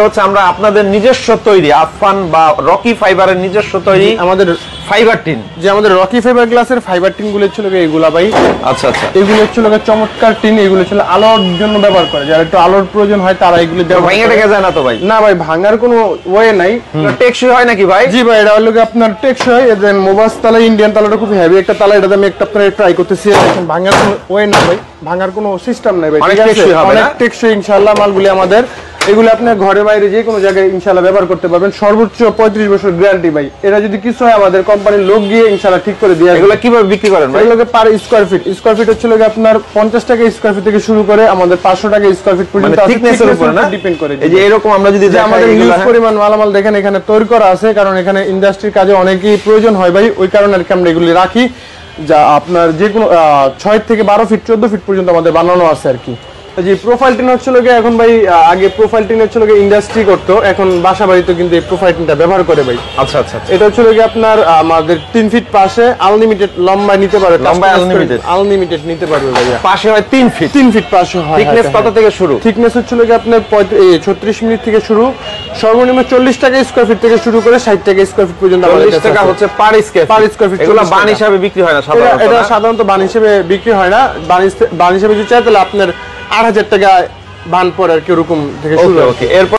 হচ্ছে আমরা আপনাদের নিজস্ব তৈরি আফফান বা রকি ফাইবারের নিজস্ব তৈরি আমাদের ফাইবার টিন, যে আমাদের রকি ফাইবার গ্লাসের ফাইবার টিন গুলো ছিল এগুলা ভাই। আচ্ছা আচ্ছা, এগুলো ছিল চমৎকার টিন, এগুলো ছিল আলোর জন্য ব্যবহার করে, যারা একটু আলোর প্রয়োজন হয় তারা এগুলো ভেঙে টেকে যায় না তো ভাই? না ভাই, ভাঙার কোনো ওয়ে নাই। টেকসই হয় নাকি ভাই? জি ভাই, এটা হলো আপনার টেকসই। এদের মোবাস তালা, ইন্ডিয়ান তালাটা খুব হেভি একটা তালা, এটা আমি একটা আপনার ট্রাই করতেছি। ভাঙার কোনো ওয়ে না ভাই, ভাঙার কোনো সিস্টেম নাই ভাই, অনেক টেকসই হবে, অনেক টেকসই ইনশাআল্লাহ মালগুলি আমাদের। এগুলো আপনি ঘরে বাইরে যে কোনো জায়গায় ইনশাআল্লাহ ব্যবহার করতে পারবেন, সর্বোচ্চ 35 বছর গ্যারান্টি ভাই। এটা যদি কিছু হয় আমাদের কোম্পানির লোক গিয়ে ইনশাআল্লাহ ঠিক করে দিয়ে। এগুলো কিভাবে বিক্রি করেন ভাই? এগুলোকে per square feet, square feet হচ্ছে আপনার 50 টাকা স্কয়ার ফিট থেকে শুরু করে আমাদের 500 টাকা স্কয়ার ফিট পর্যন্ত থিকনেসের উপর না ডিপেন্ড করে। এই যে এরকম আমরা যদি দেখাই আমাদের ইউজ পরিমাণ মালামাল দেখেন এখানে তৈরি করা আছে, কারণ এখানে ইন্ডাস্ট্রির কাজে অনেকই প্রয়োজন হয় ভাই, ওই কারণে আর কি আমরা এগুলি রাখি। যা আপনার যে কোনো 6 থেকে 12 ফিট 14 ফিট পর্যন্ত আমাদের বানানো আছে আর কি। যে প্রোফাইল টিন হচ্ছিল এখন ভাই, আগে প্রোফাইল টিন হচ্ছিল ইন্ডাস্ট্রি করতো, এখন বাসা বাড়িতে কিন্তু এই প্রোফাইল টিনটা ব্যবহার করে ভাই। আচ্ছা আচ্ছা, এটা হচ্ছিল আপনার আমাদের 3 ফিট পাশে আনলিমিটেড লম্বা নিতে পারে, লম্বা আনলিমিটেড নিতে পারবে ভাই। পাশে হয় 3 ফিট, 3 ফিট পাশে হয়। থিকনেস কত থেকে শুরু? থিকনেস হচ্ছিল আপনার 36 মিনিট থেকে শুরু, সর্বনিম্ন 40 টাকা স্কয়ার ফিট থেকে শুরু করে 60 টাকা স্কয়ার ফিট পর্যন্ত। 40 টাকা হচ্ছে পার স্কয়ার ফিট। এগুলো বান হিসাবে বিক্রি হয় না সাধারণত? এটা সাধারণত বান হিসেবে বিক্রি হয় না, বান হিসেবে যদি চাই তাহলে আপনার 8000 টাকা বান পড়ে আর কি, ওরকম থেকে শুরু। ওকে, এরপর